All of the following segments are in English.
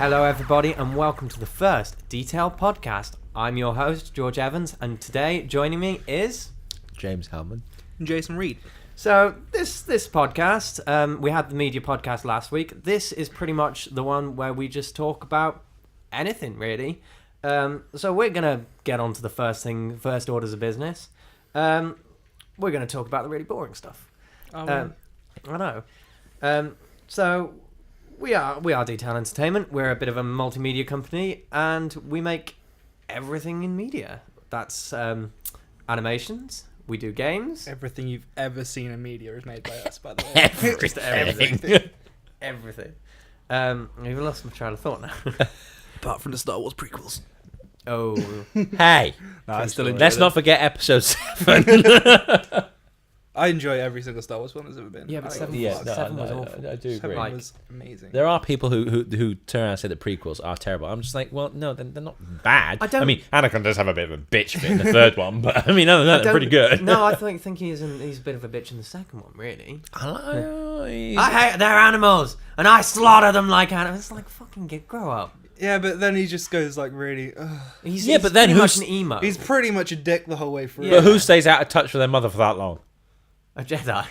Hello everybody and welcome to the first Detail Podcast. I'm your host, George Evans, and today joining me is... James Hellman. And Jason Reed. So this podcast, we had the media podcast last week. This is pretty much the one where we just talk about anything, really. So we're going to get on to the first orders of business. We're going to talk about the really boring stuff. I know. So we are Detail Entertainment. We're a bit of a multimedia company, and we make everything in media. That's animations. We do games. Everything you've ever seen in media is made by us, by the way. Just everything. Everything. I've even lost my train of thought now. Apart from the Star Wars prequels. Oh. Hey, No, I still enjoy let's them. not forget episode 7. I enjoy every single Star Wars film there's ever been. Yeah, but I seven- think Yeah, it's Seven was awful. I do agree. Seven Like- was amazing. There are people who turn around and say the prequels are terrible. I'm just like, well, no, they're not bad. I mean, Anakin does have a bit of a bitch fit in the third one, but I mean, other than that, they're pretty good. No, I think he's a bit of a bitch in the second one, really. I I hate their animals, and I slaughter them like animals. It's like, fucking grow up. Yeah, but then he just goes like really... He's but then pretty who's- much an emo. He's pretty much a dick the whole way through. But who stays out of touch with their mother for that long? a Jedi.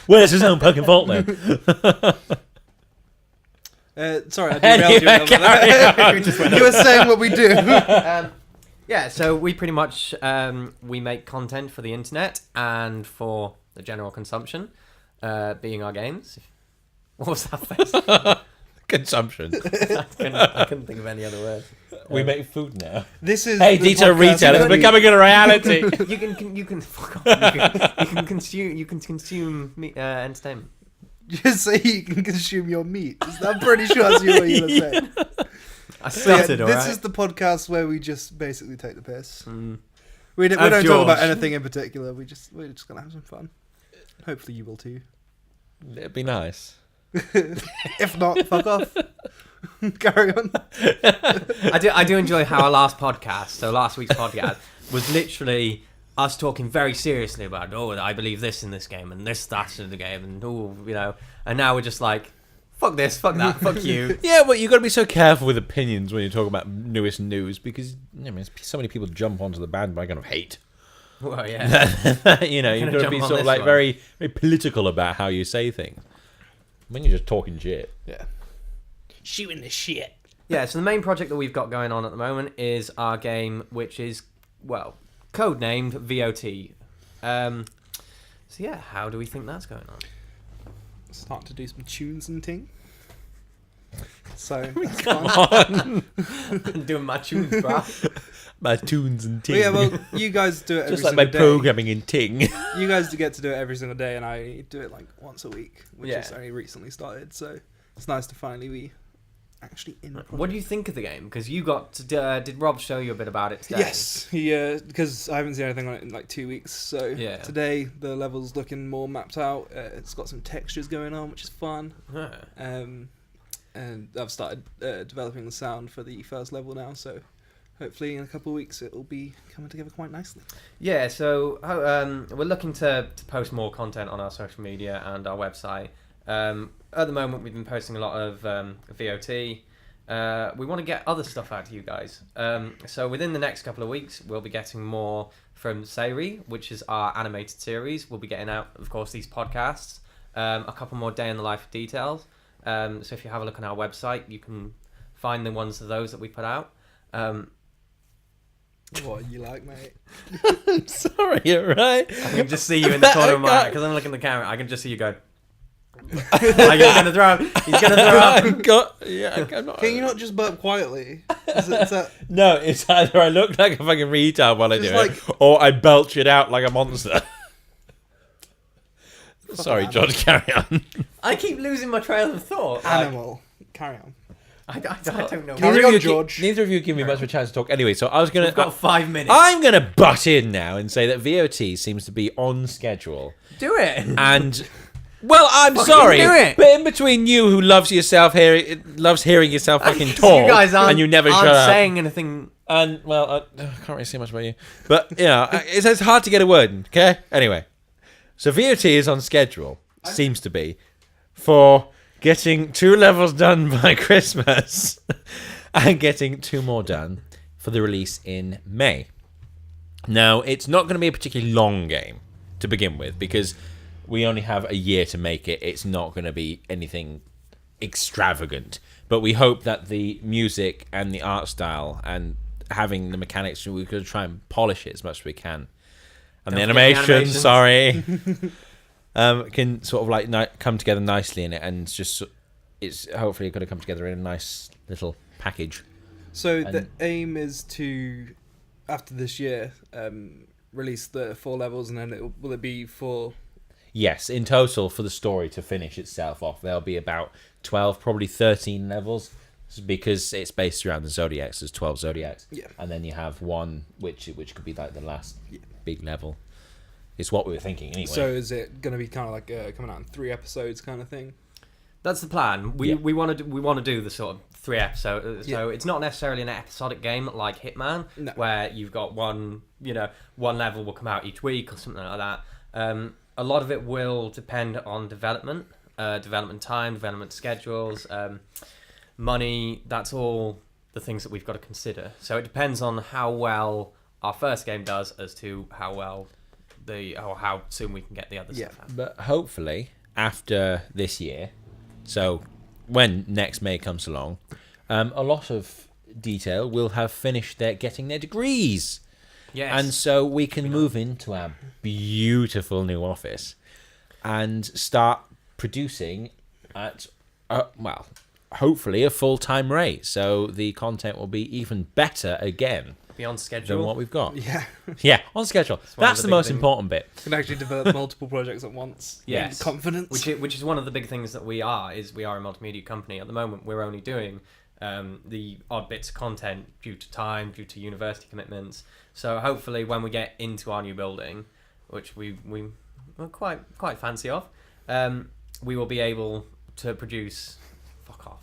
Where's his own fucking fault then? Sorry, I derailed you. Anyway, You were saying what we do. Yeah, so we pretty much we make content for the internet and for the general consumption, being our games. What was that face? Consumption. I couldn't think of any other word. We make food now. This is Hey, the detail podcast retail is where we- becoming a reality. You can fuck off. You can consume entertainment. Just say you can consume your meat. I'm pretty sure that's what you were saying. I So, yeah, started, this alright. is the podcast where we just basically take the piss. Mm. We don't Of talk about George. anything in particular. We're just gonna have some fun. Hopefully you will too. It'd be nice. If not, fuck off. Carry on. I do enjoy how our last week's podcast was literally us talking very seriously about, I believe this in this game and this, that in the game, and and now we're just like, fuck this, fuck that, fuck you. Yeah, but you've got to be so careful with opinions when you talk about newest news because so many people jump onto the bandwagon of hate. Well, yeah. You've got to jump be on sort of this like one. very, very political about how you say things. When you're just talking shit. Yeah. Shooting the shit. Yeah, so the main project that we've got going on at the moment is our game, which is, codenamed VOT. So yeah, how do we think that's going on? Start to do some tunes and ting. So Come on. Doing my tunes, bro. My tunes and ting. yeah, well, you guys do it every just like single my day. programming in ting. You guys get to do it every single day, and I do it like once a week, which Yeah. is only recently started. So it's nice to finally be actually in the project. What do you think of the game? Because you got to, did Rob show you a bit about it today? Yes, he because I haven't seen anything on it in like 2 weeks. So Yeah. today the level's looking more mapped out. It's got some textures going on, which is fun. Huh. And I've started developing the sound for the first level now. So hopefully in a couple of weeks it will be coming together quite nicely. Yeah, so we're looking to post more content on our social media and our website. At the moment, we've been posting a lot of VOT. We want to get other stuff out to you guys. So within the next couple of weeks, we'll be getting more from Seiri, which is our animated series. We'll be getting out, of course, these podcasts. A couple more day in the life details. So if you have a look on our website, you can find the ones of those that we put out. What you like, mate? I'm sorry, you're right. I can just see you in the corner of my eye, because I'm looking at the camera. I can just see you going. Like he's gonna throw up. He's gonna throw up. I'm not. Can you not just burp quietly? Is that... No, it's either I look like a fucking retard while I do Just it, or I belch it out like a monster. Sorry, George, carry on. I keep losing my trail of thought. Like, Animal. Carry on. I don't know. Carry on, George. Neither of you give me much of a chance to talk. Anyway, so I was gonna. We've got 5 minutes. I'm gonna butt in now and say that VOT seems to be on schedule, Do it. and well, I'm Fucking sorry, do it. but in between you, who loves hearing yourself fucking talk, you guys aren't, and you never aren't shut up. saying anything. And well, I can't really say much about you, but it's hard to get a word in. Okay, anyway, so VOT is on schedule, seems to be, for getting 2 levels done by Christmas and getting 2 more done for the release in May. Now, it's not going to be a particularly long game to begin with because we only have a year to make it. It's not going to be anything extravagant, but we hope that the music and the art style and having the mechanics, we're going to try and polish it as much as we can. And the animation, can sort of like come together nicely in it, and it's hopefully going to come together in a nice little package. So the aim is to, after this year, release the 4 levels, and then will it be 4? Yes, in total for the story to finish itself off, there'll be about 12, probably 13 levels, because it's based around the Zodiacs. There's 12 Zodiacs, and then you have one which could be like the last big level. It's what we were thinking anyway. So is it going to be kind of like coming out in 3 episodes kind of thing? That's the plan. We want to do the sort of 3 episodes. So it's not necessarily an episodic game like Hitman, where you've got one level will come out each week or something like that. A lot of it will depend on development time, development schedules, money. That's all the things that we've got to consider. So it depends on how well our first game does as to how soon we can get the other stuff out. But hopefully after this year, so when next May comes along, a lot of detail will have finished getting their degrees. Yes. And so we can move into our beautiful new office and start producing at, hopefully a full-time rate. So the content will be even better again. Be on schedule. Than what we've got. Yeah. Yeah, on schedule. That's the most important bit. You can actually develop multiple projects at once. Yes. Confidence. Which is one of the big things that we are a multimedia company. At the moment, we're only doing the odd bits of content due to time, due to university commitments. So hopefully when we get into our new building, which we're quite fancy of, we will be able to produce... Fuck off.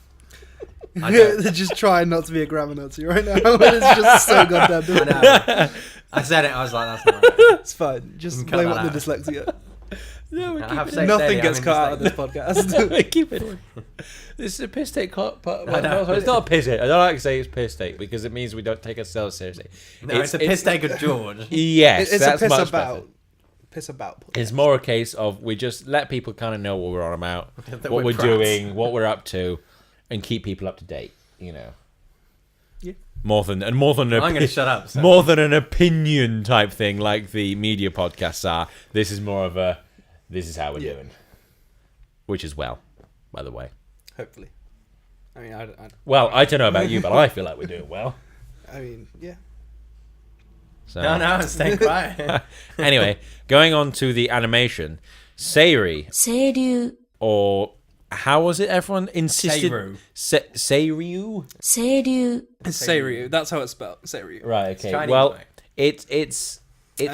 They're just trying not to be a grammar Nazi right now. It's just so goddamn difficult. I know. I said it, I was like, that's not right. It's fine. Just blame it on the dyslexia. No, nothing gets cut out of this podcast. We keep it in. This is a piss take. It's not a piss take. I don't like to say it's piss take because it means we don't take ourselves seriously. No, it's a piss take of George. Yes, it's that's a piss much about. better. Piss about. It's more a case of we just let people kind of know what we're on about, what we're prats. doing, what we're up to, and keep people up to date. You know. Yeah. More than I'm going to shut up. So. More than an opinion type thing like the media podcasts are. This is more of a. This is how we're doing. Which is well, by the way. Hopefully. I mean, I don't know about you, but I feel like we're doing well. I mean, yeah. So. No, stay quiet. Anyway, going on to the animation. Seiryu. Or how was it everyone insisted? Seiryu? It's Seiryu. That's how it's spelled. Seiryu. Right, okay. Chinese well, way. it's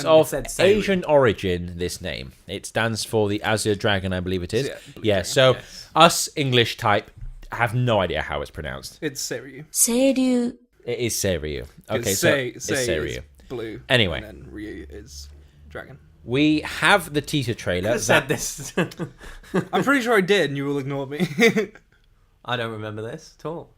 of Asian origin, this name. It stands for the Azure Dragon, I believe it is. Yeah, so us English type have no idea how it's pronounced. It's Seiryu. It is Seiryu. Okay, it's Seiryu. Blue. Anyway. And then Ryu is dragon. We have the teaser trailer. I said this. I'm pretty sure I did, and you will ignore me. I don't remember this at all.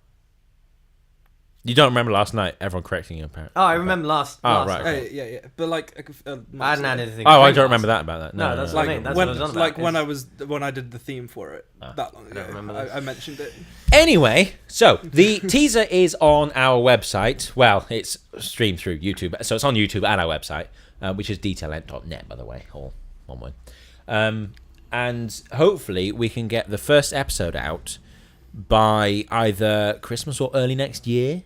You don't remember last night? Everyone correcting you, apparently. Oh, I remember last. Right. night. Okay. Yeah. But like, I hadn't had anything. Oh, I don't remember that about that. No, that's no. what I mean. That's when, what I was on like about. when I did the theme for it that long ago. I don't remember this. I mentioned it. Anyway, so the teaser is on our website. Well, it's streamed through YouTube, so it's on YouTube and our website, which is detailent.net, by the way, all one word. And hopefully we can get the first episode out by either Christmas or early next year.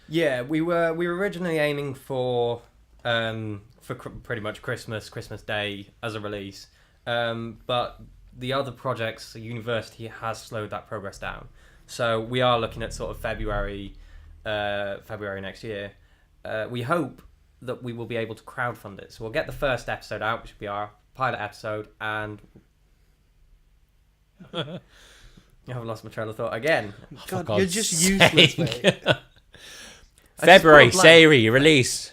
Yeah, we were originally aiming for pretty much Christmas Day as a release, but the other projects, the university has slowed that progress down. So we are looking at sort of February next year. We hope that we will be able to crowdfund it. So we'll get the first episode out, which will be our pilot episode, and I haven't lost my train of thought again. God, you're just useless, mate. February, Seiryu, release.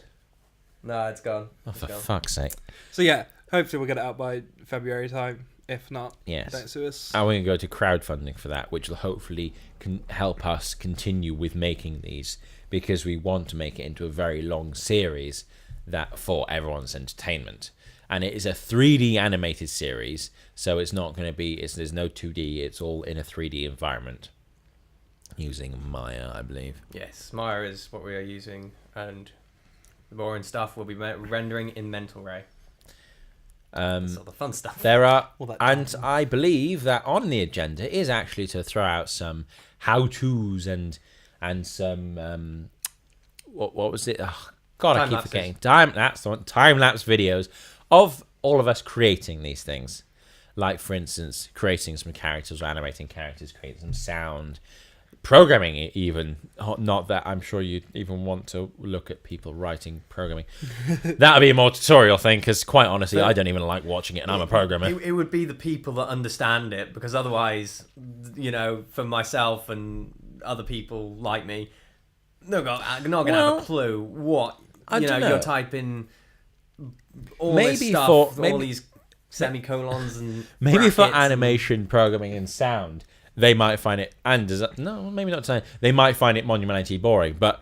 No, it's gone. Oh, for fuck's sake. So yeah, hopefully we'll get it out by February time. If not, Yes. don't sue us. And we're going to go to crowdfunding for that, which will hopefully can help us continue with making these, because we want to make it into a very long series that for everyone's entertainment. And it is a 3D animated series, so it's not going to be, there's no 2D, it's all in a 3D environment using Maya, I believe. Yes, Maya is what we are using, and the boring stuff will be rendering in Mental Ray. That's all the fun stuff. There are, All that and time. I believe that on the agenda is actually to throw out some how-tos and some what was it? Oh, God, I keep Time-lapses. forgetting. Time-lapse videos of all of us creating these things. Like, for instance, creating some characters or animating characters, creating some sound, programming it even. Not that I'm sure you'd even want to look at people writing programming. That would be a more tutorial thing, because quite honestly, I don't even like watching it, and I'm a programmer. It would be the people that understand it, because otherwise, for myself and other people like me, they're not going to have a clue what dunno. you're typing all Maybe this stuff, for- all these semicolons and Maybe for brackets and- animation, programming, and sound, they might find it, maybe not saying, they might find it monumentally boring, but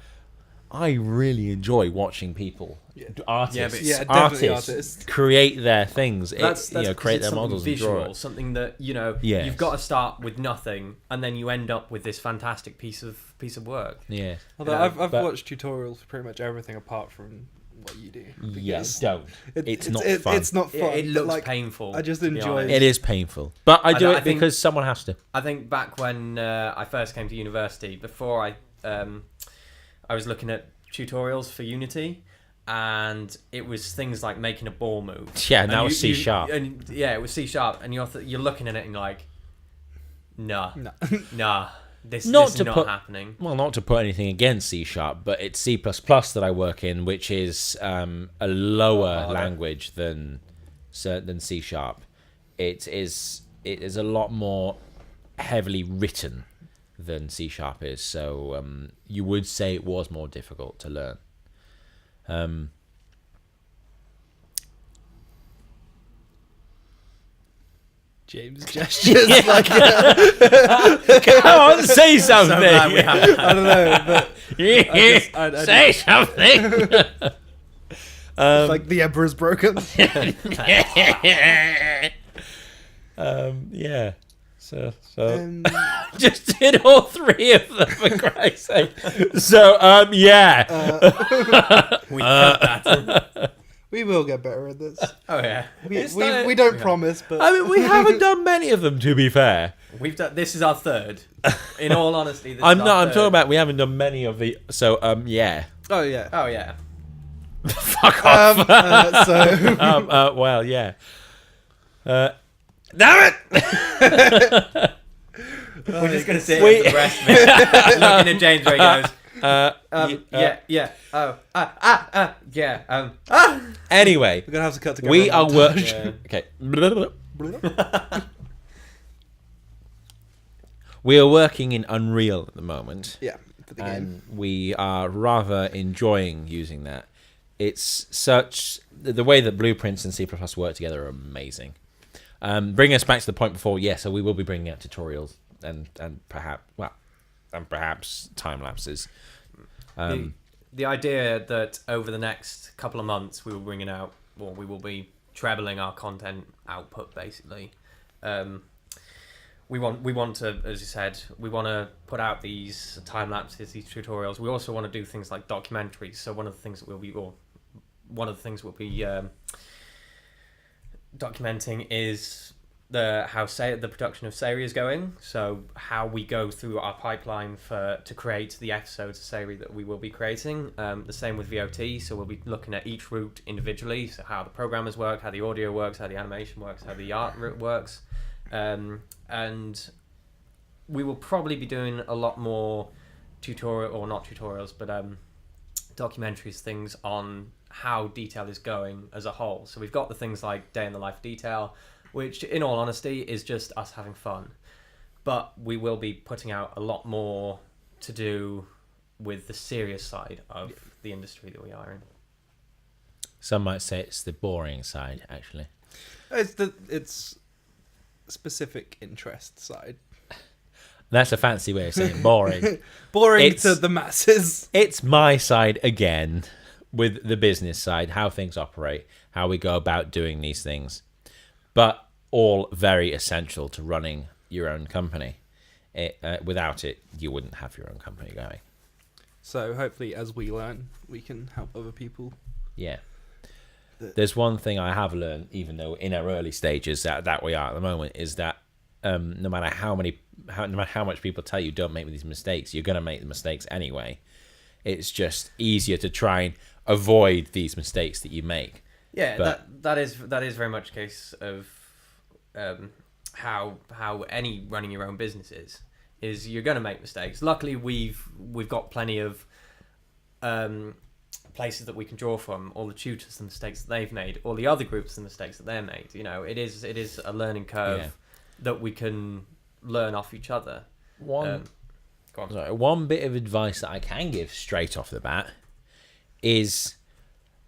I really enjoy watching people, artists, definitely artists. create their things, That's create their something models visual, and draw it. something that Yes. you've got to start with nothing, and then you end up with this fantastic piece of work. Yeah. Although Yeah, I've but- watched tutorials for pretty much everything apart from what you do. Yes, because don't. It's not it- fun. It's not fun. It but, looks like, painful. I just to be enjoy honest. It is painful, but I do I it think- because someone has to. I think back when I first came to university, before I was looking at tutorials for Unity, and it was things like making a ball move. Yeah, And now it's C#. And yeah, it was C#, and you're looking at it and you're like, nah, No. nah, this Not is to not put- happening. Well, not to put anything against C#, but it's C++ that I work in, which is a lower Harder. language than C#. It is a lot more heavily written than C# is, so you would say it was more difficult to learn. James gestures like Come on, say something. So glad we have that. I don't know, but I Say something. like the Emperor's broken. Yeah. So Just just did all three of them, for Christ's sake. So yeah. We cut that. we will get better at this. Oh yeah, We don't promise, but I mean, we haven't done many of them, to be fair. we've done. This is our third. In all honesty, this I'm is not. our I'm third. talking about we haven't done many of the. So yeah. oh yeah. Oh yeah. Fuck off. So Well, yeah. Damn it! We're just gonna sit We- here for the rest of it. Looking at James where he goes. Yeah. Oh. Yeah. Anyway, we're gonna have to cut together. we a are montage. Okay. We are working in Unreal at the moment. Yeah, for the game. And we are rather enjoying using that. It's such the way that Blueprints and C++ work together are amazing. Bringing us back to the point before, so we will be bringing out tutorials and perhaps time lapses. The idea that over the next couple of months we will be trebling our content output basically. We want to, as you said, we want to put out these time lapses, these tutorials. We also want to do things like documentaries. So one of the things that we'll be documenting is the production of Seri is going. So how we go through our pipeline to create the episodes of Seri that we will be creating. The same with VOT. So we'll be looking at each route individually. So how the programmers work, how the audio works, how the animation works, how the art route works. And we will probably be doing a lot more documentaries, things on how detail is going as a whole. So we've got the things like Day in the Life detail, which in all honesty is just us having fun. But we will be putting out a lot more to do with the serious side of the industry that we are in. Some might say it's the boring side, actually. It's specific interest side. That's a fancy way of saying boring. Boring to the masses. It's my side again with the business side, how things operate, how we go about doing these things. But all very essential to running your own company. Without it, you wouldn't have your own company going. So hopefully as we learn, we can help other people. Yeah. There's one thing I have learned, even though in our early stages that we are at the moment, is that no matter how much people tell you don't make these mistakes, you're going to make the mistakes anyway. It's just easier to try and avoid these mistakes that you make. Yeah, But that is very much a case of how any running your own business is you're going to make mistakes. Luckily, we've got plenty of places that we can draw from. All the tutors, the mistakes that they've made, all the other groups, the mistakes that they're made. You know, it is a learning curve that we can learn off each other. One bit of advice that I can give straight off the bat is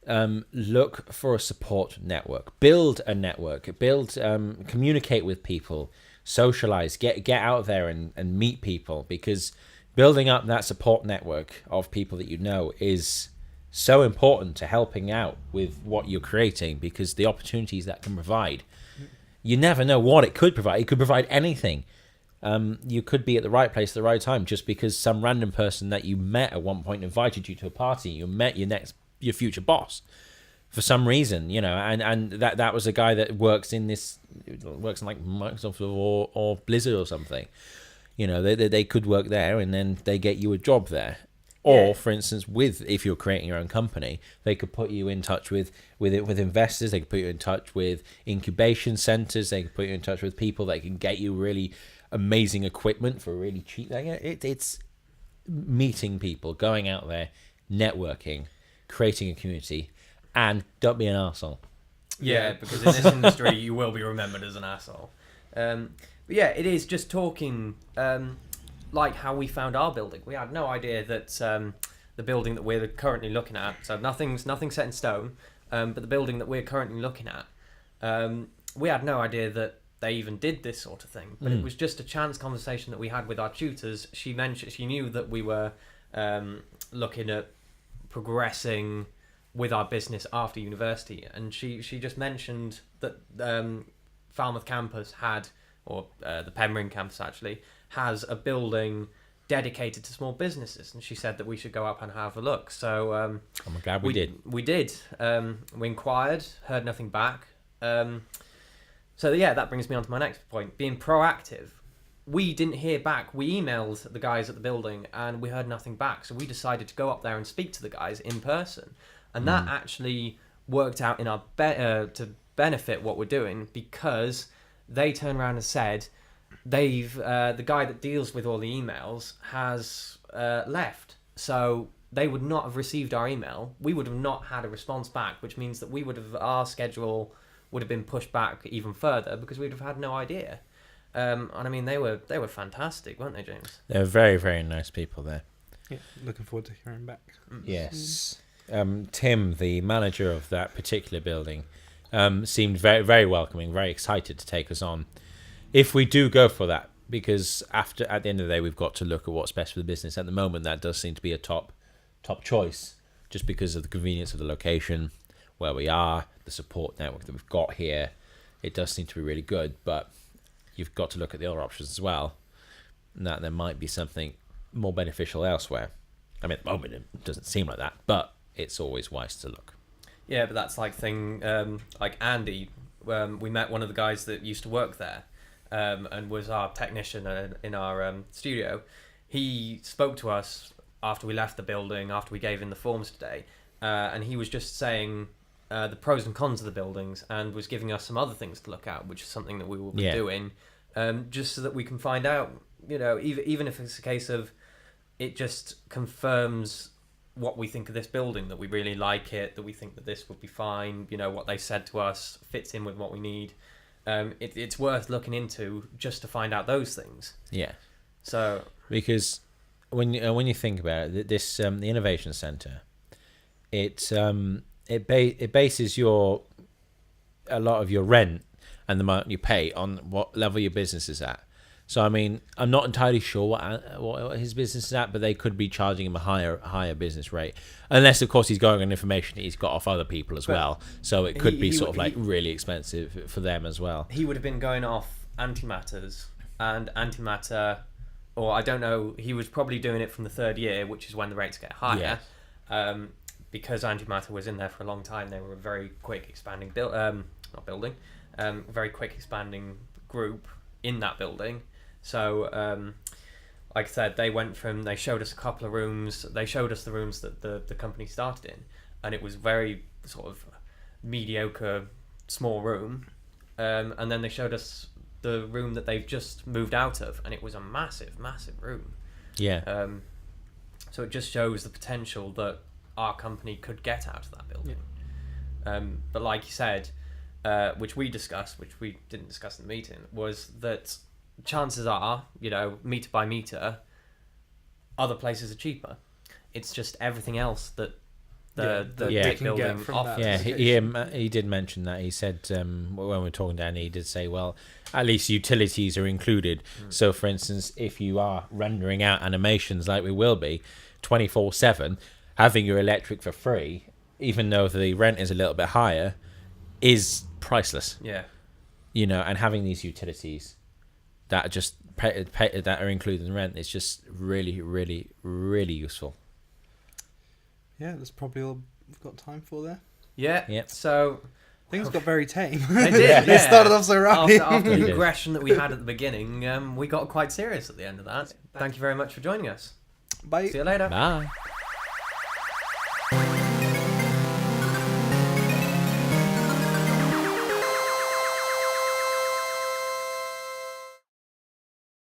look for a support network. Build a network. Communicate with people. Socialize. Get out there and meet people, because building up that support network of people that you know is so important to helping out with what you're creating, because the opportunities that can provide, you never know what it could provide. It could provide anything. You could be at the right place at the right time just because some random person that you met at one point invited you to a party. You met your future boss for some reason, you know, and that was a guy that works in like Microsoft or Blizzard or something. You know, they could work there and then they get you a job there. Or, for instance, if you're creating your own company, they could put you in touch with investors. They could put you in touch with incubation centers. They could put you in touch with people that can get you really amazing equipment for really cheap. It's meeting people, going out there, networking, creating a community, and don't be an arsehole. Yeah, because in this industry, you will be remembered as an asshole. But yeah, it is just talking. Like how we found our building. We had no idea that the building that we're currently looking at, so nothing's set in stone, but the building that we're currently looking at, we had no idea that they even did this sort of thing. But it was just a chance conversation that we had with our tutors. She knew that we were looking at progressing with our business after university, and she just mentioned that Falmouth campus had, or the Penryn campus actually, has a building dedicated to small businesses, and she said that we should go up and have a look. So I'm glad we did. We did. We inquired, heard nothing back. So yeah, that brings me on to my next point: being proactive. We didn't hear back. We emailed the guys at the building, and we heard nothing back. So we decided to go up there and speak to the guys in person, and that actually worked out in our to benefit what we're doing, because they turned around and said, the guy that deals with all the emails has left, so they would not have received our email. We would have not had a response back, which means that our schedule would have been pushed back even further, because we'd have had no idea. And I mean, they were fantastic, weren't they, James? They were very, very nice people there. Yeah, looking forward to hearing back. Yes. Tim, the manager of that particular building, seemed very, very welcoming, very excited to take us on if we do go for that, because at the end of the day, we've got to look at what's best for the business. At the moment, that does seem to be a top choice, just because of the convenience of the location, where we are, the support network that we've got here. It does seem to be really good, but you've got to look at the other options as well, and that there might be something more beneficial elsewhere. I mean, at the moment, it doesn't seem like that, but it's always wise to look. Yeah, but that's like like Andy. We met one of the guys that used to work there, and was our technician in our studio. He spoke to us after we left the building, after we gave in the forms today, and he was just saying the pros and cons of the buildings, and was giving us some other things to look at, which is something that we will be doing, just so that we can find out, you know, even if it's a case of it just confirms what we think of this building, that we really like it, that we think that this would be fine, you know, what they said to us fits in with what we need. It's worth looking into just to find out those things. Yeah. So because when you think about it, this the innovation center, it bases a lot of your rent and the amount you pay on what level your business is at. So I mean, I'm not entirely sure what his business is at, but they could be charging him a higher business rate, unless of course he's going on information he's got off other people as well. So it could be sort of like really expensive for them as well. He would have been going off antimatters and antimatter, or I don't know. He was probably doing it from the third year, which is when the rates get higher. Yeah. Because antimatter was in there for a long time, they were a very quick expanding very quick expanding group in that building. So, like I said, they showed us a couple of rooms. They showed us the rooms that the company started in, and it was very sort of mediocre, small room. And then they showed us the room that they've just moved out of, and it was a massive, massive room. Yeah. So it just shows the potential that our company could get out of that building. Yeah. But like you said, which we discussed, which we didn't discuss in the meeting, was that chances are, meter by meter, other places are cheper. It's just everything else that the big building offers. Yeah, he did mention that. He said when we were talking to Danny, he did say, well, at least utilities are included. So, for instance, if you are rendering out animations like we will be 24/7, having your electric for free, even though the rent is a little bit higher, is priceless. Yeah. And having these utilities that are just that are included in the rent is just really, really, really useful. Yeah, that's probably all we've got time for there. Yeah. Yep. So things got very tame. They did. They started off so rowdy. After the aggression that we had at the beginning, we got quite serious at the end of that. Thank you very much for joining us. Bye. See you later. Bye.